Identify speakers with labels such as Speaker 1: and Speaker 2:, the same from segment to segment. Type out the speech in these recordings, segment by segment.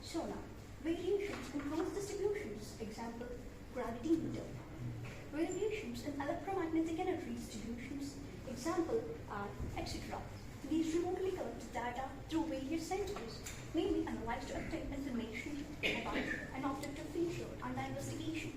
Speaker 1: Sonar. Variations in closed distributions. Example, gravity meter. Variations in electromagnetic energy distributions. Example are etc. These remotely collect data through various sensors, may be analyzed to obtain information about an objective feature under investigation.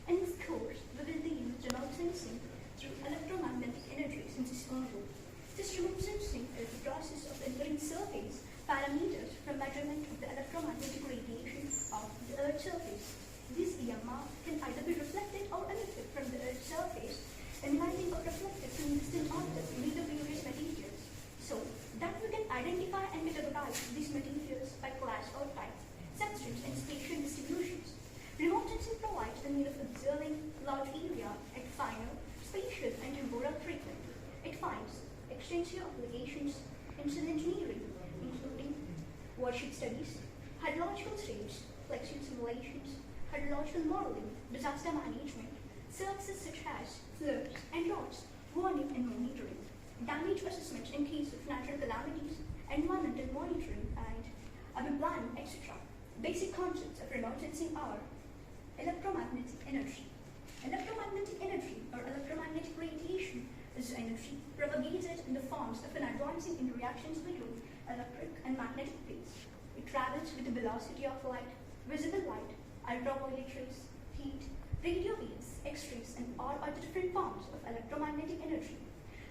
Speaker 1: In this course, we will deal with remote sensing through electromagnetic energy since Honourable. This remote sensing is the process of inferring surface parameters from measurement of the electromagnetic radiation of the Earth's surface. This EMR can either be reflected or emitted from the Earth's surface, emanating or reflected from distant objects made of various materials, so that we can identify and categorize these materials by class or type, substance and spatial distributions. Remote sensing provides the means of observing large area at final, spatial and temporal frequency. It finds extensive applications in civil engineering, including warship studies, hydrological studies, flexion simulations, hydrological modeling, disaster management, services such as floods and droughts, warning and monitoring, damage assessments in case of natural calamities, environmental monitoring, and urban planning, etc. Basic concepts of remote sensing are electromagnetic energy. Electromagnetic energy or electromagnetic radiation is energy propagated in the forms of an advancing interactions between electric and magnetic fields. It travels with the velocity of light, visible light, ultraviolet rays, heat, radio waves, X-rays, and all other different forms of electromagnetic energy.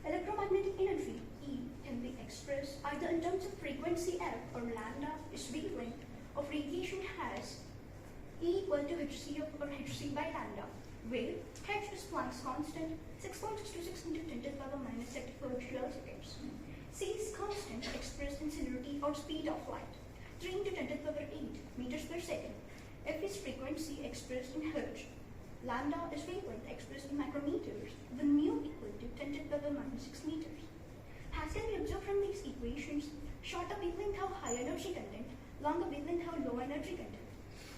Speaker 1: Electromagnetic energy, E, can be expressed either in terms of frequency F or lambda is wavelength of radiation has E equal to hc or hc by lambda, where h is Planck's constant, 6.626 into 10 to the power minus 34 kiloseconds. C is constant expressed in celerity or speed of light, 3 into 10 to the power 8 meters per second. F is frequency expressed in hertz. Lambda is wavelength expressed in micrometers, with mu equal to 10 to the power minus 6 meters. As can be observed from these equations, shorter wavelength have high energy content, longer wavelength have low energy content.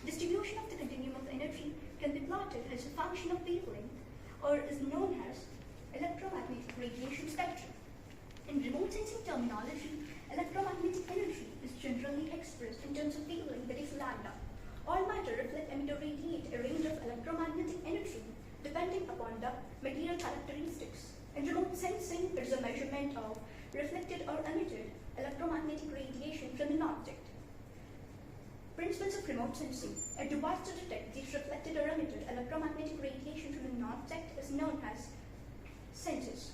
Speaker 1: Distribution of the continuum of energy can be plotted as a function of wavelength, or is known as electromagnetic radiation spectrum. In remote sensing terminology, electromagnetic energy is generally expressed in terms of wavelength, that is lambda. All matter reflect, emit, or radiate a range of electromagnetic energy depending upon the material characteristics. In remote sensing, it is a measurement of reflected or emitted electromagnetic radiation from an object. Principles of remote sensing. A device to detect these reflected or emitted electromagnetic radiation from an object is known as sensors.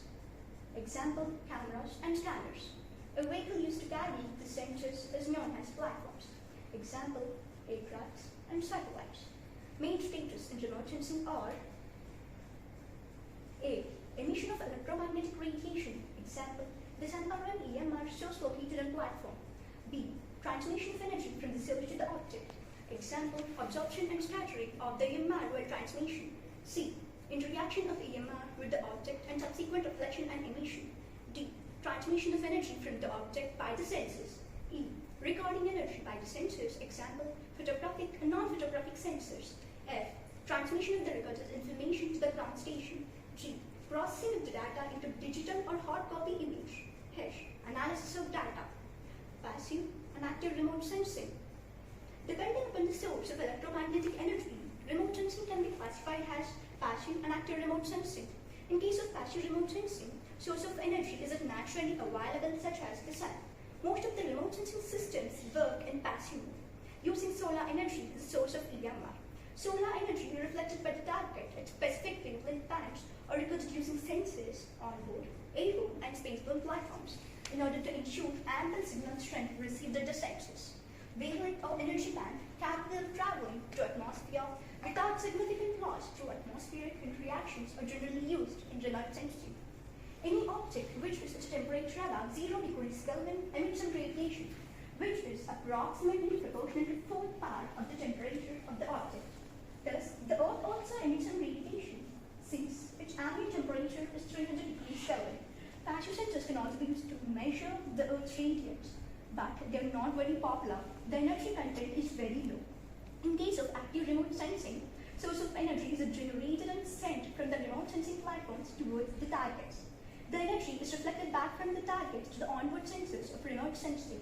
Speaker 1: Example, cameras and scanners. A vehicle used to carry the sensors is known as platforms. Example, aircrafts and satellites. Main stages in remote sensing are A. Emission of electromagnetic radiation. Example, the Sarpanch EMR source located on platform. B. Transmission of energy from the source to the object. Example, absorption and scattering of the EMR while transmission. C. Interaction of EMR with the object and subsequent reflection and emission. D. Transmission of energy from the object by the sensors. E. Recording energy by the sensors. Example, photographic and non-photographic sensors. F. Transmission of the recorded information to the ground station. G. Processing of the data into digital or hard copy image. H. Analysis of data. Passive and active remote sensing. Depending upon the source of electromagnetic energy, remote sensing can be classified as passive and active remote sensing. In case of passive remote sensing, source of energy is naturally available, such as the sun. Most of the remote sensing systems work in passive mode, using solar energy as a source of EMR. Solar energy is reflected by the target at specific wavelength bands or recorded using sensors on board, airborne and spaceborne platforms in order to ensure ample signal strength received at the sensors. Wavelength or energy band capable of traveling to atmosphere without significant loss through atmospheric interactions are generally used in remote sensing. Any object which is at a temperature about 0 degrees Kelvin emits some radiation, which is approximately proportional to 4th part of the temperature of the object. Thus, the Earth also emits some radiation, since its ambient temperature is 300 degrees Kelvin. Passive sensors can also be used to measure the Earth's radiance, but they are not very popular. The energy content is very low. In case of active remote sensing, source of energy is generated and sent from the remote sensing platforms towards the targets. The energy is reflected back from the targets to the onboard sensors of remote sensing.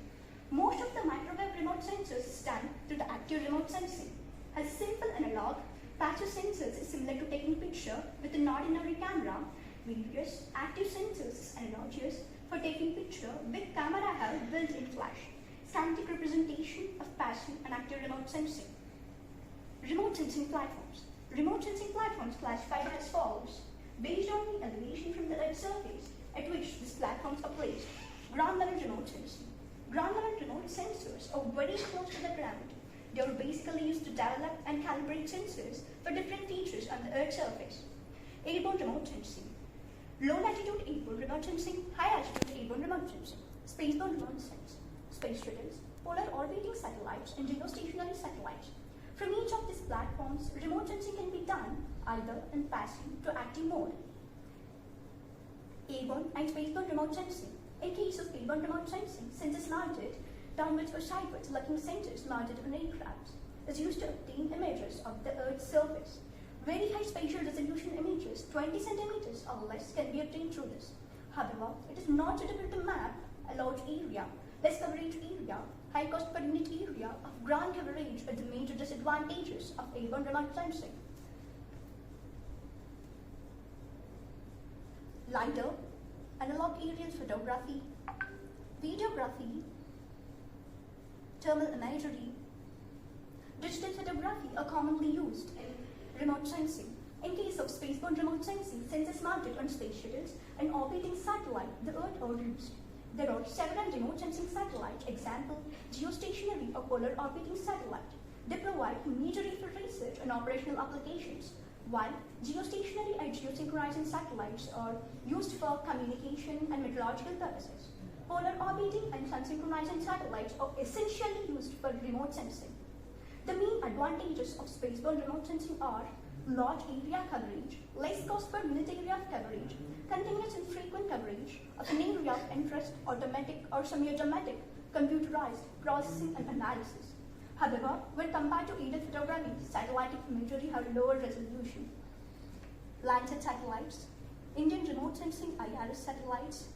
Speaker 1: Most of the microwave remote sensors is done through the active remote sensing. As simple analog, passive sensors is similar to taking picture with an ordinary camera, whereas active sensors is analogous for taking picture with camera have built-in flash, schematic representation of passive and active remote sensing. Remote sensing platforms. Remote sensing platforms classified as follows. Based on the elevation from the Earth's surface at which these platforms are placed. Ground level remote sensing. Ground level remote sensors are very close to the ground. They are basically used to develop and calibrate sensors for different features on the Earth's surface. Airborne remote sensing. Low latitude airborne remote sensing, high altitude airborne remote sensing. Spaceborne remote sensing. Space shuttles, polar orbiting satellites, and geostationary satellites. From each of these platforms, remote sensing can be done either in passive to active mode. Airborne and spaceborne remote sensing. In case of airborne remote sensing, sensors mounted downwards or sideways, looking sensors mounted on aircraft, is used to obtain images of the Earth's surface. Very high spatial resolution images, 20 centimeters or less, can be obtained through this. However, it is not suitable to map a large area, less coverage area, high cost per unit area of ground coverage are the major disadvantages of airborne remote sensing. LiDAR, analog aerial photography, videography, thermal imagery, digital photography are commonly used in remote sensing. In case of spaceborne remote sensing, sensors mounted on space shuttles and orbiting satellite, the Earth are used. There are several remote sensing satellites, example, geostationary or polar orbiting satellite. They provide imagery for research and operational applications, while geostationary and geosynchronizing satellites are used for communication and meteorological purposes. Polar orbiting and sun-synchronizing satellites are essentially used for remote sensing. The main advantages of spaceborne remote sensing are large area coverage, less cost per unit area of coverage, continuous and frequent coverage of an area of interest, automatic or semi-automatic, computerized processing and analysis. However, when compared to aerial photography, satellite imagery have lower resolution. Landsat satellites, Indian remote sensing IAS satellites,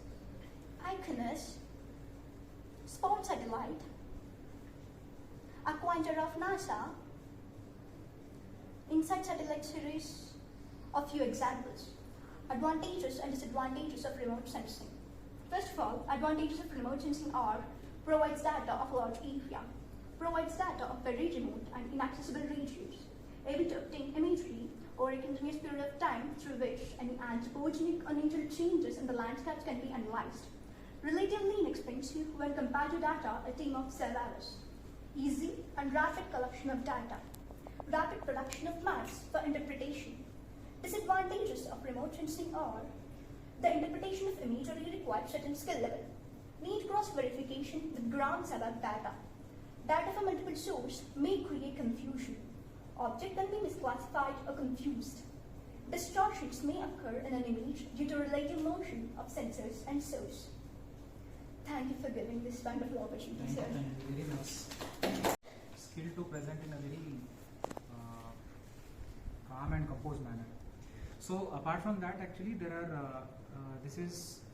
Speaker 1: IAS, Spot satellite, Aquanter of NASA, InSight satellite series, a few examples. Advantages and disadvantages of remote sensing. First of all, advantages of remote sensing are provides data of large area, provides data of very remote and inaccessible regions, able to obtain imagery over a continuous period of time through which any anthropogenic or natural changes in the landscapes can be analyzed. Relatively inexpensive when compared to data a team of hours. Easy and rapid collection of data. Rapid production of maps for interpretation. Disadvantages of remote sensing are the interpretation of imagery requires certain skill level. Need cross-verification with ground sabbath data. Data from multiple sources may create confusion. Object can be misclassified or confused. Distortions may occur in an image due to relative motion of sensors and source. Thank you for giving this wonderful opportunity, sir.
Speaker 2: Thank you. Very nice. Skill to present in a very calm and composed manner. So apart from that, actually there are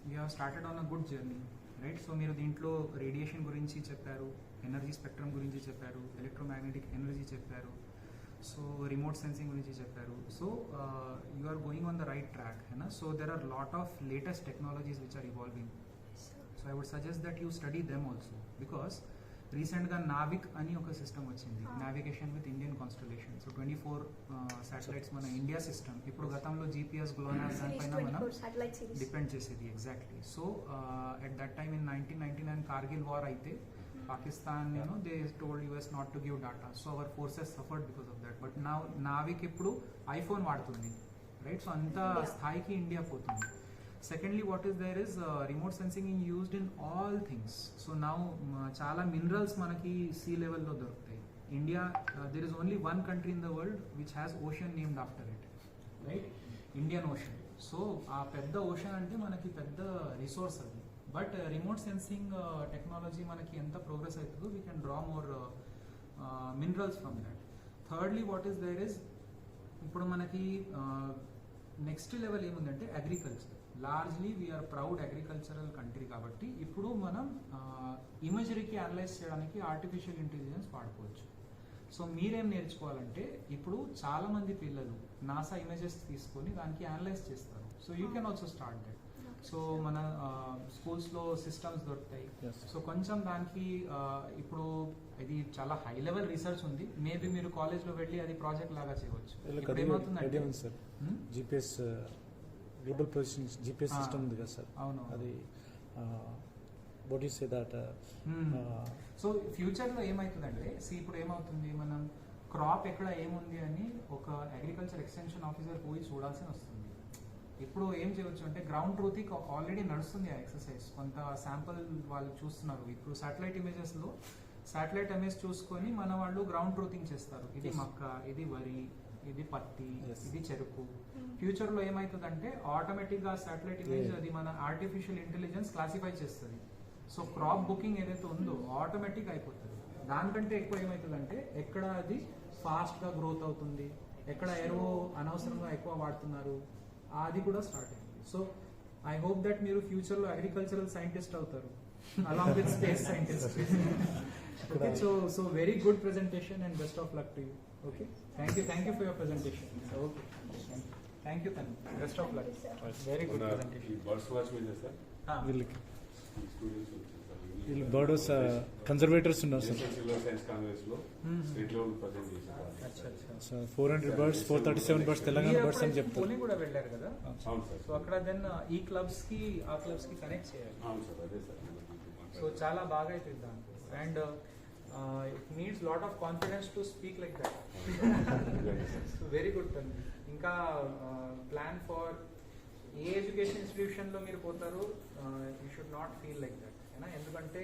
Speaker 2: we have started on a good journey, right? So మీరు దీంట్లో radiation గురించి చెప్పారు, energy spectrum గురించి చెప్పారు, electromagnetic energy చెప్పారు, so remote sensing గురించి చెప్పారు. So you are going on the right track, है so there are lot of latest technologies which are evolving. So I would suggest that you study them also, because రీసెంట్గా నావిక్ అని ఒక system వచ్చింది, navigation with Indian constellation. So 24 satellites మన India system. ఇప్పుడు గతంలో GPS GLONASS దానిపైన మనం depend చేసేది exactly. So at that time in 1999 Kargil war అయితే Pakistan they told US not to give data. So our forces suffered because of that. But నా నావిక్ ఇప్పుడు iPhone వాడుతుంది, రైట్? సో అంత స్థాయికి ఇండియా పోతుంది. Secondly, what is there is remote sensing is used in all things. So now chala minerals manaki sea level lo doruktayi. India, there is only one country in the world which has ocean named after it, right? Indian Ocean. So aa pedda ocean ante manaki pedda resource adi. But remote sensing technology manaki enta progress aitundo, we can draw more minerals from that. Thirdly, what is there is ఇప్పుడు మనకి next level ఏముందంటే agriculture. Largely we are proud agricultural country కాబట్టి ఇప్పుడు మనం ఇమేజరీకి analyse చేయడానికి artificial intelligence వాడుకోవచ్చు. So మీరేం నేర్చుకోవాలంటే ఇప్పుడు చాలా మంది పిల్లలు నాసా ఇమేజెస్ తీసుకొని దానికి అనలైజ్ చేస్తారు. So you can also start that. So మన స్కూల్స్లో సిస్టమ్స్ దొరుకుతాయి. సో కొంచెం దానికి ఇప్పుడు ఇది చాలా హై లెవెల్ రీసెర్చ్ ఉంది. మేబీ మీరు కాలేజ్లో వెళ్ళి అది ప్రాజెక్ట్ లాగా చేయవచ్చు. ఇప్పుడు ఏమవుతుందంటే
Speaker 3: GPS global position GPS system ఉంది కదా సార్,
Speaker 2: అవును,
Speaker 3: అది what you say that.
Speaker 2: So ఫ్యూచర్లో ఏమవుతుందంటే ఇప్పుడు ఏమవుతుంది, మనం క్రాప్ ఎక్కడ ఏముంది అని ఒక అగ్రికల్చర్ ఎక్స్టెన్షన్ ఆఫీసర్ పోయి చూడాల్సి వస్తుంది. ఇప్పుడు ఏం చేయవచ్చు అంటే గ్రౌండ్ ట్రూతింగ్ ఆల్రెడీ నడుస్తుంది ఆ ఎక్సర్సైజ్. కొంత శాంపుల్ వాళ్ళు చూస్తున్నారు. ఇప్పుడు శాటిలైట్ ఇమేజెస్లో శాటిలైట్ ఇమేజ్ చూసుకొని మన వాళ్ళు గ్రౌండ్ ట్రూతింగ్ చేస్తారు. ఇది మక్క, ఇది వరి, ఇది పత్తి, ఇది చెరుకు. ఫ్యూచర్లో ఏమవుతుందంటే ఆటోమేటిక్గా శాటిలైట్ ఇమేజ్ అది మన ఆర్టిఫిషియల్ ఇంటెలిజెన్స్ క్లాసిఫై చేస్తుంది. సో క్రాప్ బుకింగ్ ఏదైతే ఉందో ఆటోమేటిక్ అయిపోతుంది. దానికంటే ఎక్కువ ఏమవుతుందంటే ఎక్కడ అది ఫాస్ట్గా గ్రోత్ అవుతుంది, ఎక్కడ ఎరువు అనవసరంగా ఎక్కువ వాడుతున్నారు, అది కూడా స్టార్ట్ అయింది. సో ఐ హోప్ దట్ మీరు ఫ్యూచర్లో అగ్రికల్చరల్ సైంటిస్ట్ అవుతారు along with space scientist. Okay, so very good presentation and best of luck to you. Okay, thank you for your presentation. Okay, thank you తను, best of luck. Very good presentation.
Speaker 3: వీళ్ళు birds conservators ఉన్నారు sir. 400 birds, 437 birds Telangana birds అని చెప్తారు.
Speaker 2: పూణే కూడా వెళ్ళారు కదా, so అక్కడ then ఈ క్లబ్స్ కి ఆ క్లబ్స్ కి కనెక్ట్ చేయాలి. సో చాలా బాగా అవుతుంది దాంట్లో. And it needs lot of confidence to speak like that. So very good తను. ఇంకా ప్లాన్ ఫర్ ఏ ఎడ్యుకేషన్ ఇన్స్టిట్యూషన్లో మీరు పోతారు, you should not feel like that. ఎందుకంటే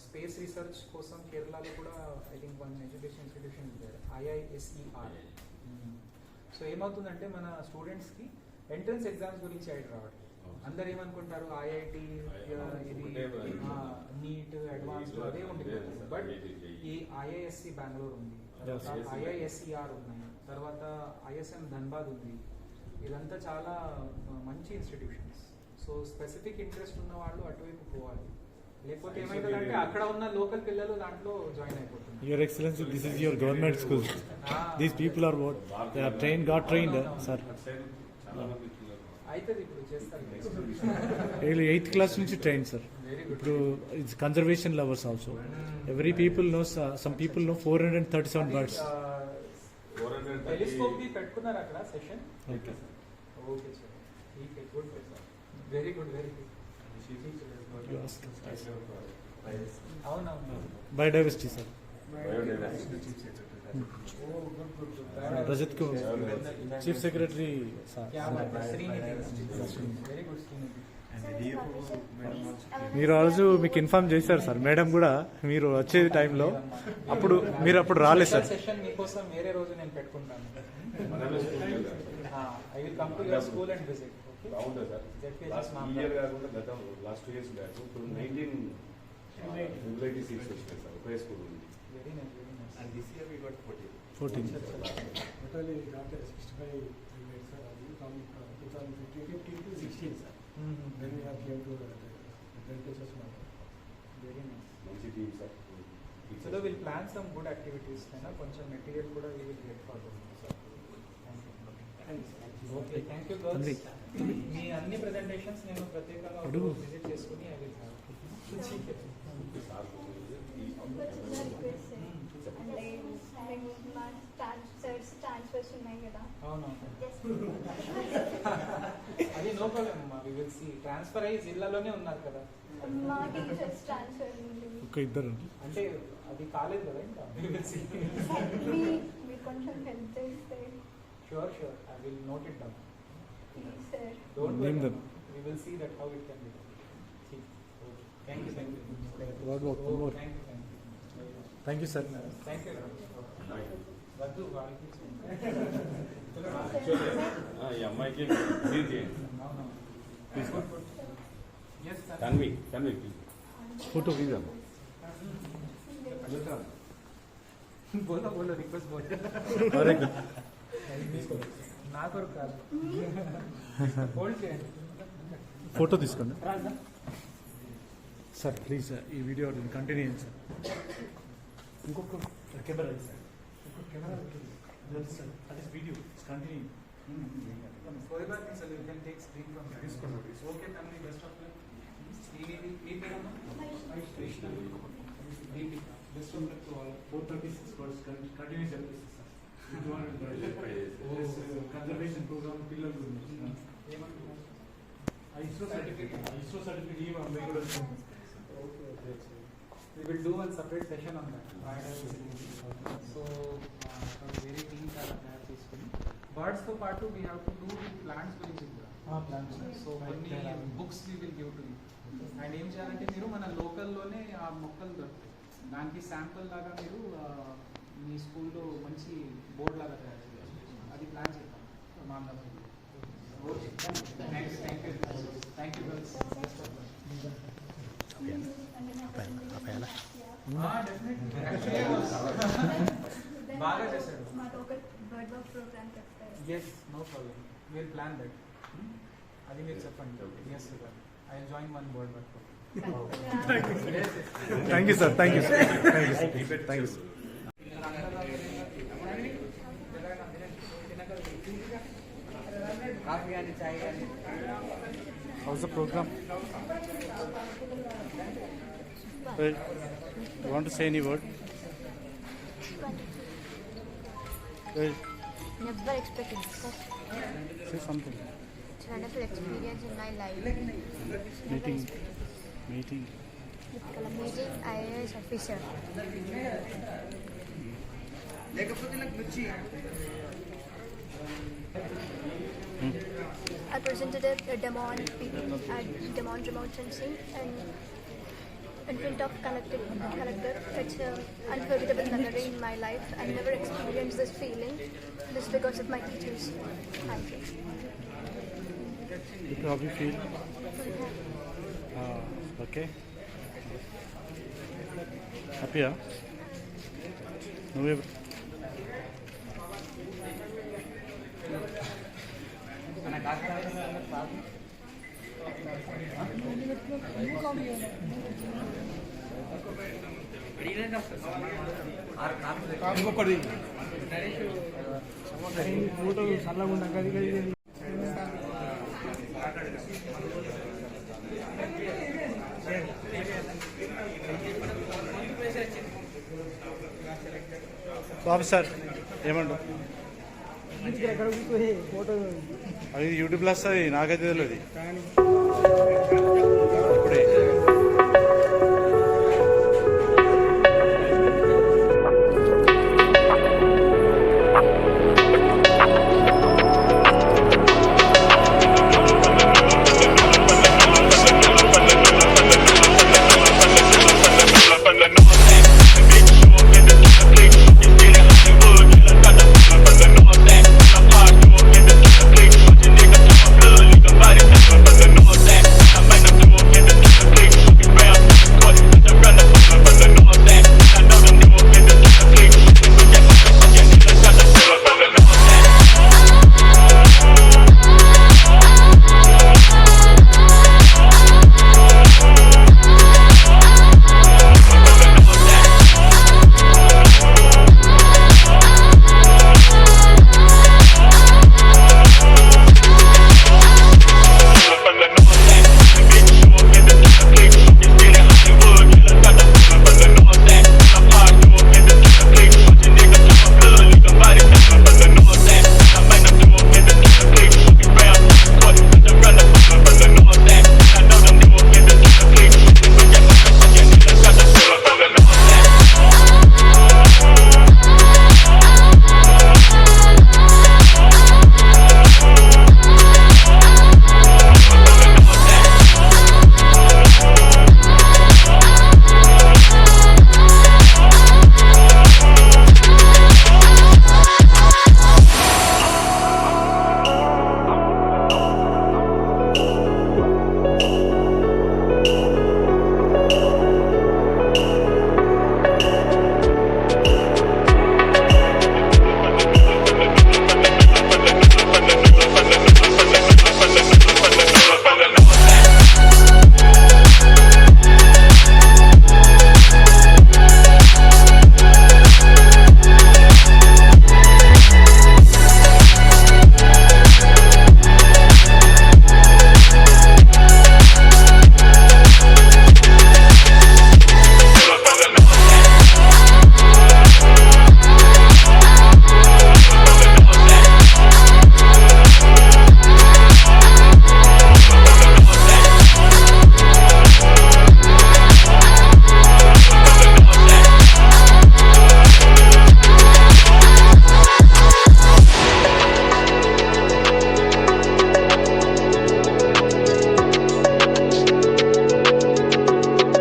Speaker 2: స్పేస్ రీసెర్చ్ కోసం కేరళలో కూడా I think one education institution ఇస్తారు, IASER. సో ఏమవుతుందంటే మన స్టూడెంట్స్కి ఎంట్రన్స్ ఎగ్జామ్స్ గురించి ఐడియా రావట్లేదు. అందరు ఏమనుకుంటారు IIT, ఇది నీట్, అడ్వాన్స్డ్ అదే ఉంటుంది. బట్ ఈ IISc బెంగళూరు ఉంది, IISER ఉన్నాయి, తర్వాత ISM ధన్బాద్ ఉంది. ఇదంతా చాలా మంచి ఇన్స్టిట్యూషన్స్. సో స్పెసిఫిక్ ఇంట్రెస్ట్ ఉన్న వాళ్ళు అటువైపు పోవాలి. లేకపోతే ఏమైందంటే అక్కడ ఉన్న లోకల్ పిల్లలు దాంట్లో జాయిన్ అయిపోతున్నారు.
Speaker 3: Your excellency, this is your government school. These people are what they are train got trained sir.
Speaker 2: అయితే ఇప్పుడు చేస్తారు.
Speaker 3: 8th క్లాస్ నుంచి ట్రైన్ సార్. ఇప్పుడు it's conservation lovers also. Every people knows, some people know 437 birds.
Speaker 2: Telescope కి పెట్టుకున్నారు అక్కడ session. Okay okay sir, okay, good sir, very good, very good. అవునవును,
Speaker 3: biodiversity sir. Rajat కు chief secretary sir.
Speaker 2: Very good.
Speaker 3: మీరు ఆ రోజు మీకు ఇన్ఫార్మ్ చేశారు సార్, మేడం కూడా మీరు వచ్చే టైంలో. అప్పుడు మీరు అప్పుడు రాలేదు సార్.
Speaker 2: సెషన్ మీకోసం వేరే రోజు నేను పెట్టుకుంటాను. I will come to your school and visit.
Speaker 4: బాగుంటుంది సార్. లాస్ట్ ఇయర్ కాకుండా గతం లాస్ట్ 2 years బ్యాక్ ఇప్పుడు 19 రెగ్యులేటరీ సీట్స్ వచ్చినాయి సార్ ఒకే స్కూల్ ఉంది.
Speaker 2: Very nice, very nice.
Speaker 4: And this year we got 14.
Speaker 3: Totally
Speaker 5: got 65 rebates, sir, from 2015 to 16, sir. Then we have came to ZPHS model.
Speaker 2: Very nice.
Speaker 4: మంచి team sir.
Speaker 2: So we'll plan some good activities. కొంచెం material కూడా we will get for them. Okay, thank you girls. మీ అన్ని presentations నేను ప్రత్యేకంగా visit చేసుకుని I will have.
Speaker 1: Transfers ఉన్నాయి కదా.
Speaker 2: అవునవును, అది no problem. We will see. Transfer అయ్యి జిల్లాలోనే ఉన్నారు కదా.
Speaker 1: మా టీచర్స్ ట్రాన్స్ఫర్
Speaker 3: ఒక ఇద్దరు
Speaker 2: అంటే అది కాలేదు కదా ఇంకా. వి విల్ సీ.
Speaker 1: మీ కొంచెం హెల్ప్ చేస్తే.
Speaker 2: Sure sure, I will note it down.
Speaker 1: Please sir.
Speaker 2: Don't
Speaker 3: Name
Speaker 2: worry,
Speaker 3: them.
Speaker 2: We will see that how it can be done. Thank you, thank you.
Speaker 3: One more.
Speaker 2: Thank you,
Speaker 3: thank you sir.
Speaker 2: Thank you. వద్దు వాళ్ళకి
Speaker 4: ఈ అమ్మాయికి clean చేయండి. Tanvi
Speaker 3: photo
Speaker 2: बोलो बोलो, request बोलो.
Speaker 3: Very good.
Speaker 2: నా కొరకు కాదు, హోల్డ్ చేయండి.
Speaker 3: ఫోటో తీసుకోండి సార్ ప్లీజ్. ఈ వీడియో కంటిన్యూ చేయండి సార్. ఇంకొక camera sir. That is video. It's continuing.
Speaker 2: कोई बात नहीं sir, you can take screen from that. Okay, family, best of luck. ये मेरा नाम Krishna. Best of luck to all.
Speaker 3: 436 was continuous episode. 200 conservation program పిల్లల గురించి. ISRO certificate ఇవి అమ్మాయి కూడా వచ్చింది.
Speaker 2: We will do one separate session on that. So, very team చాలా తయారు చేసుకుని బర్డ్స్ తో పాటు we have to do plants గురించి కూడా.
Speaker 3: Plants.
Speaker 2: సో కొన్ని books we will give to you. And ఏం చేయాలంటే మీరు మన లోకల్లోనే ఆ మొక్కలు దొరుకుతాయి, దానికి శాంపుల్ లాగా మీరు మీ స్కూల్లో మంచి బోర్డ్ లాగా తయారు చేయాలి. అది ప్లాన్ చేద్దాం Mandapur. Okay, thank you girls. బాగా చేశాడు. Yes, no problem, will plan that. అది మీరు చెప్పండి. Yes sir, I will join one board work.
Speaker 3: Thank you, sir. Thank you, sir. Thank you, sir. How's the program? Well, you want to say any word? Well,
Speaker 6: Never expected this.
Speaker 3: say something.
Speaker 6: It's a wonderful experience in my life.
Speaker 3: Meeting.
Speaker 6: Meeting IAS officer. I presented a demo on demo on remote sensing and in front of collector. It's an unforgettable memory in my life. I never experienced this feeling. This because of my teachers. Thank you.
Speaker 3: How do you feel? Okay. Happy, huh? No, we have... Swami sir ఏమంటారు? అది యూట్యూబ్లో వస్తుంది, నాకైతే తెలియదు.